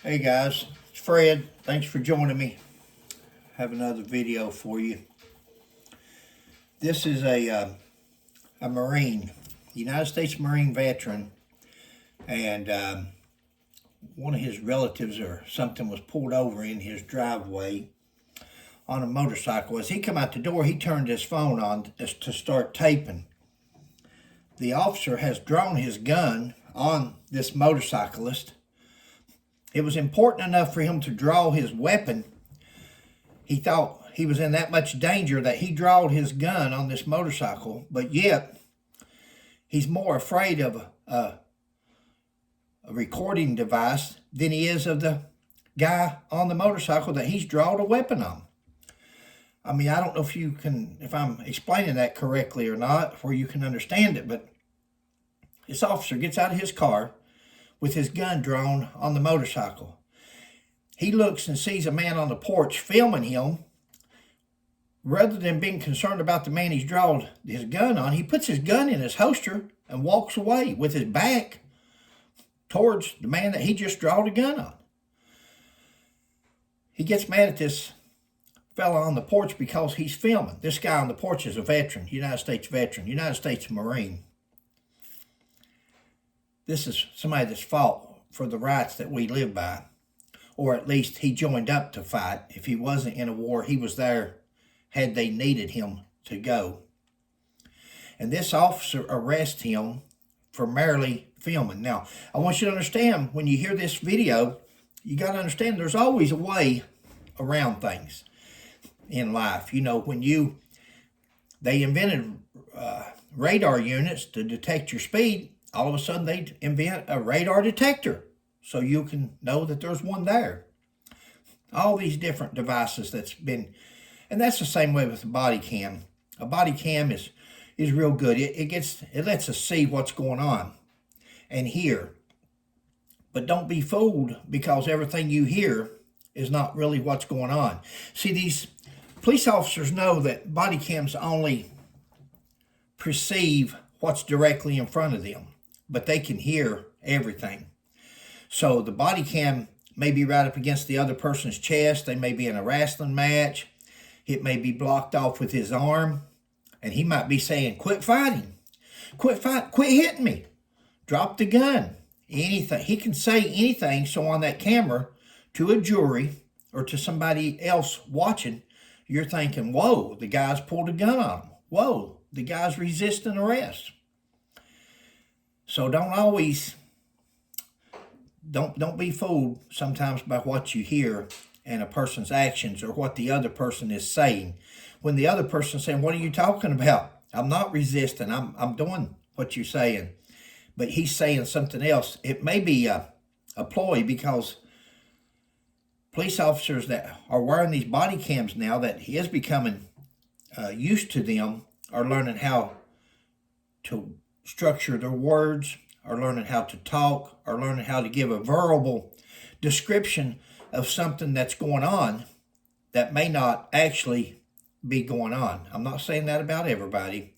Hey guys, it's Fred. Thanks for joining me. I have another video for you. This is a Marine, United States Marine veteran, and one of his relatives or something was pulled over in his driveway on a motorcycle. As he come out the door, he turned his phone on to start taping. The officer has drawn his gun on this motorcyclist. It was important enough for him to draw his weapon. He thought he was in that much danger that he drawed his gun on this motorcycle, but yet he's more afraid of a recording device than he is of the guy on the motorcycle that he's drawn a weapon on. I mean, I don't know if I'm explaining that correctly or not, where you can understand it, but this officer gets out of his car with his gun drawn on the motorcycle. He looks and sees a man on the porch filming him. Rather than being concerned about the man he's drawn his gun on, he puts his gun in his holster and walks away with his back towards the man that he just drawn a gun on. He gets mad at this fella on the porch because he's filming. This guy on the porch is a veteran, United States veteran, United States Marine. This is somebody that's fought for the rights that we live by, or at least he joined up to fight. If he wasn't in a war, he was there had they needed him to go. And this officer arrests him for merely filming. Now, I want you to understand, when you hear this video, you got to understand there's always a way around things in life. You know, they invented radar units to detect your speed. All of a sudden they invent a radar detector so you can know that there's one there. All these different devices and that's the same way with a body cam. A body cam is real good. It lets us see what's going on and hear. But don't be fooled because everything you hear is not really what's going on. See, these police officers know that body cams only perceive what's directly in front of them, but they can hear everything. So the body cam may be right up against the other person's chest. They may be in a wrestling match. It may be blocked off with his arm. And he might be saying, quit fighting. Quit hitting me. Drop the gun. Anything. He can say anything. So on that camera, to a jury or to somebody else watching, you're thinking, whoa, the guy's pulled a gun on him. Whoa, the guy's resisting arrest. So don't be fooled sometimes by what you hear and a person's actions or what the other person is saying. When the other person's saying, what are you talking about? I'm not resisting. I'm doing what you're saying. But he's saying something else. It may be a ploy because police officers that are wearing these body cams now that he is becoming used to them are learning how to structure their words, are learning how to talk, are learning how to give a verbal description of something that's going on that may not actually be going on. I'm not saying that about everybody.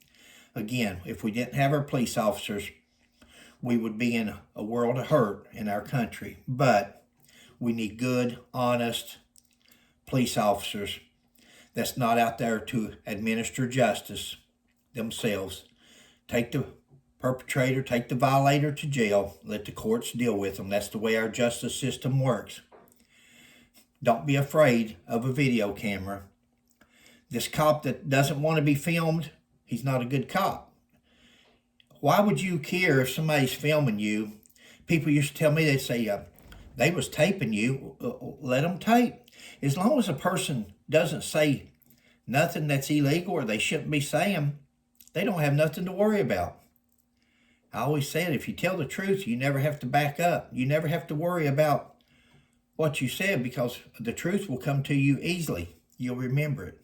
Again, if we didn't have our police officers, we would be in a world of hurt in our country. But we need good, honest police officers that's not out there to administer justice themselves. Take the perpetrator, take the violator to jail, let the courts deal with them. That's the way our justice system works. Don't be afraid of a video camera. This cop that doesn't want to be filmed, he's not a good cop. Why would you care if somebody's filming you? People used to tell me, they'd say, they was taping you, let them tape. As long as a person doesn't say nothing that's illegal or they shouldn't be saying, they don't have nothing to worry about. I always said, if you tell the truth, you never have to back up. You never have to worry about what you said because the truth will come to you easily. You'll remember it.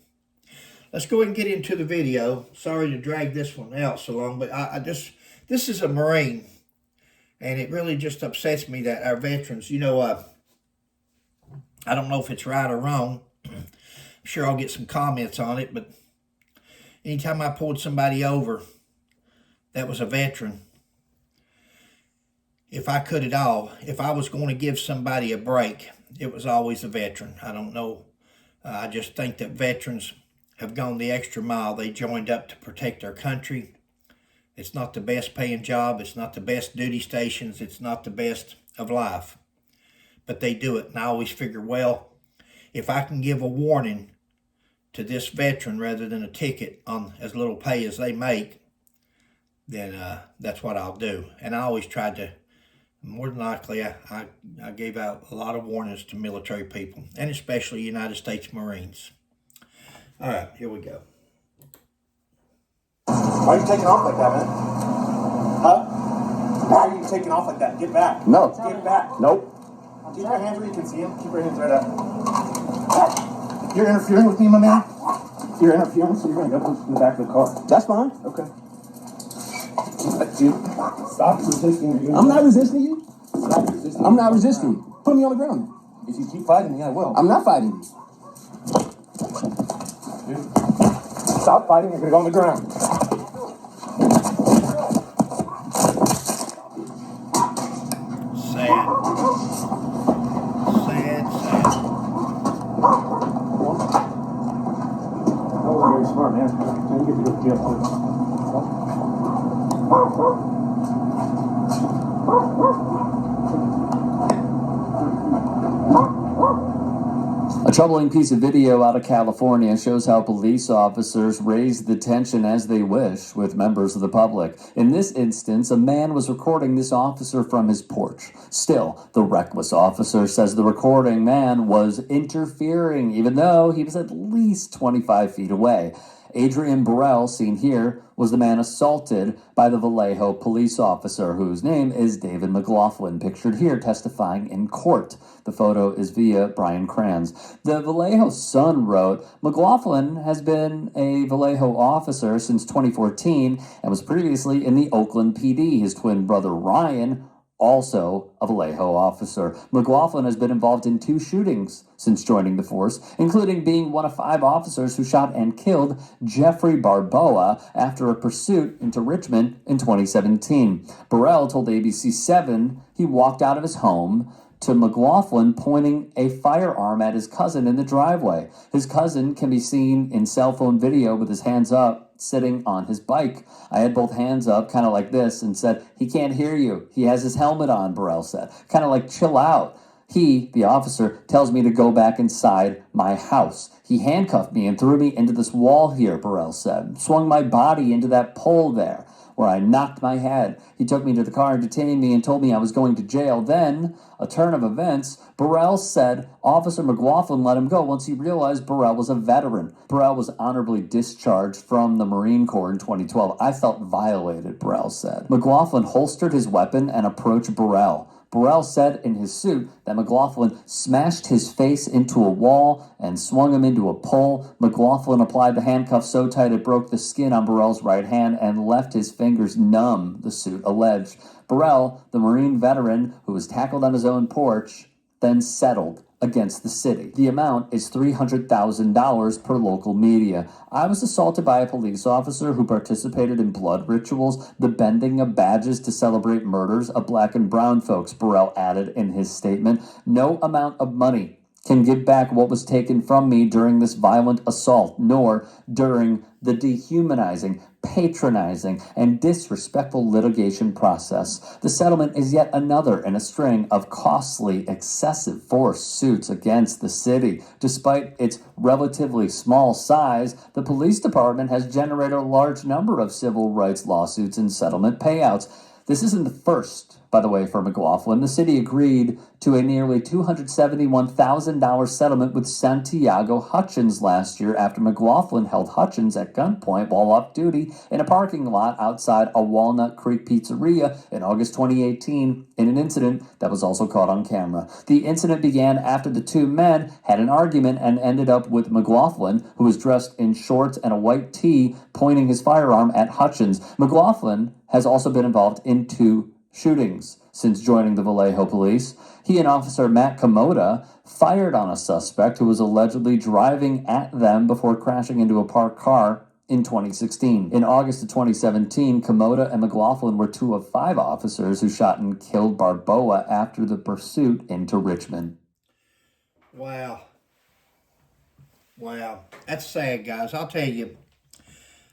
Let's go ahead and get into the video. Sorry to drag this one out so long, but this is a Marine, and it really just upsets me that our veterans, I don't know if it's right or wrong. I'm sure I'll get some comments on it, but anytime I pulled somebody over that was a veteran, if I could at all, if I was going to give somebody a break, it was always a veteran. I don't know. I just think that veterans have gone the extra mile. They joined up to protect our country. It's not the best paying job. It's not the best duty stations. It's not the best of life. But they do it. And I always figure, well, if I can give a warning to this veteran rather than a ticket on as little pay as they make, then that's what I'll do. And I always tried to, more than likely, I gave out a lot of warnings to military people, and especially United States Marines. All right, here we go. Why are you taking off like that, man? Huh? Why are you taking off like that? Get back. No. Get back. Nope. Keep your hands where you can see them. Keep your hands right up. You're interfering with me, my man? You're interfering, so you're going to go in the back of the car. That's fine. Okay. Stop resisting. I'm not resisting you. Stop resisting. I'm not resisting you. Put me on the ground. If you keep fighting me, I will. I'm not fighting you. Stop fighting. You're going to go on the ground. Sad. Sad. Oh, very smart, man. You get to go to jail, too. A troubling piece of video out of California shows how police officers raise the tension as they wish with members of the public. In this instance, a man was recording this officer from his porch. Still, the reckless officer says the recording man was interfering, even though he was at least 25 feet away. Adrian Burrell, seen here, was the man assaulted by the Vallejo police officer, whose name is David McLaughlin, pictured here testifying in court. The photo is via Brian Kranz. The Vallejo Sun wrote, McLaughlin has been a Vallejo officer since 2014 and was previously in the Oakland PD. His twin brother Ryan, also a Vallejo officer. McLaughlin has been involved in 2 shootings since joining the force, including being one of 5 officers who shot and killed Jeffrey Barboa after a pursuit into Richmond in 2017. Burrell told ABC7 he walked out of his home to McLaughlin pointing a firearm at his cousin in the driveway. His cousin can be seen in cell phone video with his hands up, sitting on his bike. I had both hands up, kind of like this, and said, he can't hear you. He has his helmet on, Burrell said. Kind of like, chill out. He, the officer, tells me to go back inside my house. He handcuffed me and threw me into this wall here, Burrell said. Swung my body into that pole there, where I knocked my head. He took me to the car and detained me and told me I was going to jail. Then, a turn of events, Burrell said Officer McLaughlin let him go once he realized Burrell was a veteran. Burrell was honorably discharged from the Marine Corps in 2012. I felt violated, Burrell said. McLaughlin holstered his weapon and approached Burrell. Burrell said in his suit that McLaughlin smashed his face into a wall and swung him into a pole. McLaughlin applied the handcuff so tight it broke the skin on Burrell's right hand and left his fingers numb, the suit alleged. Burrell, the Marine veteran who was tackled on his own porch, then settled against the city. The amount is $300,000 per local media. I was assaulted by a police officer who participated in blood rituals, the bending of badges to celebrate murders of black and brown folks, Burrell added in his statement. No amount of money can give back what was taken from me during this violent assault, nor during the dehumanizing, patronizing, and disrespectful litigation process. The settlement is yet another in a string of costly, excessive force suits against the city. Despite its relatively small size, the police department has generated a large number of civil rights lawsuits and settlement payouts. This isn't the first, by the way, for McLaughlin. The city agreed to a nearly $271,000 settlement with Santiago Hutchins last year after McLaughlin held Hutchins at gunpoint while off duty in a parking lot outside a Walnut Creek pizzeria in August 2018 in an incident that was also caught on camera. The incident began after the 2 men had an argument and ended up with McLaughlin, who was dressed in shorts and a white tee, pointing his firearm at Hutchins. McLaughlin has also been involved in 2 shootings since joining the Vallejo police. He and Officer Matt Komoda fired on a suspect who was allegedly driving at them before crashing into a parked car in 2016. In August of 2017, Komoda and McLaughlin were 2 of 5 officers who shot and killed Barboa after the pursuit into Richmond. Wow. Wow. That's sad, guys. I'll tell you,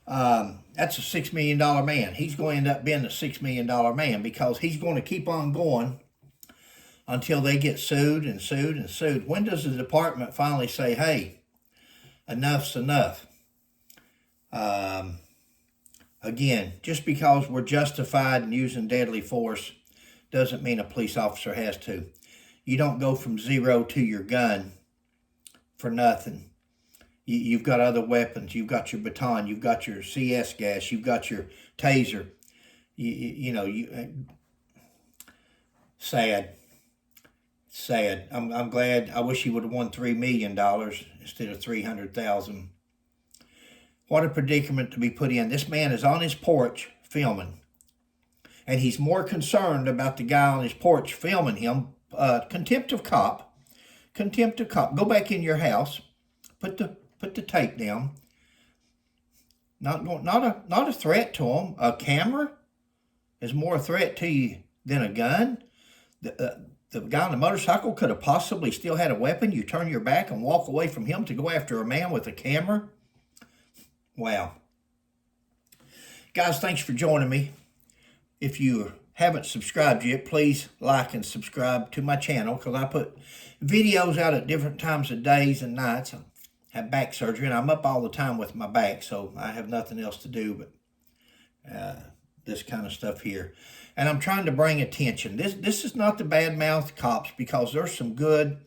that's a $6 million man. He's going to end up being a $6 million man because he's going to keep on going until they get sued and sued and sued. When does the department finally say, hey, enough's enough? Again, just because we're justified in using deadly force doesn't mean a police officer has to. You don't go from zero to your gun for nothing. You've got other weapons. You've got your baton. You've got your CS gas. You've got your taser. Sad. Sad. I'm glad. I wish he would have won $3 million instead of $300,000. What a predicament to be put in. This man is on his porch filming, and he's more concerned about the guy on his porch filming him. Contempt of Cop. Contempt of Cop. Go back in your house. Put the tape down. Not a threat to him. A camera is more a threat to you than a gun. The guy on the motorcycle could have possibly still had a weapon. You turn your back and walk away from him to go after a man with a camera. Wow. Guys, thanks for joining me. If you haven't subscribed yet, please like and subscribe to my channel because I put videos out at different times of days and nights. I have back surgery and I'm up all the time with my back, so I have nothing else to do but this kind of stuff here. And I'm trying to bring attention. This is not the bad-mouthed cops because there's some good,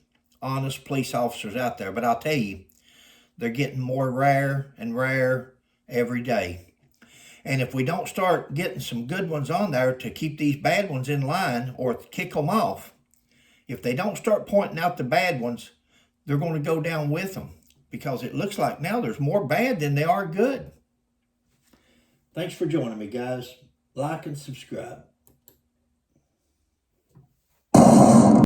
honest police officers out there. But I'll tell you, they're getting more rare and rare every day. And if we don't start getting some good ones on there to keep these bad ones in line or kick them off, if they don't start pointing out the bad ones, they're going to go down with them. Because it looks like now there's more bad than there are good. Thanks for joining me, guys. Like and subscribe.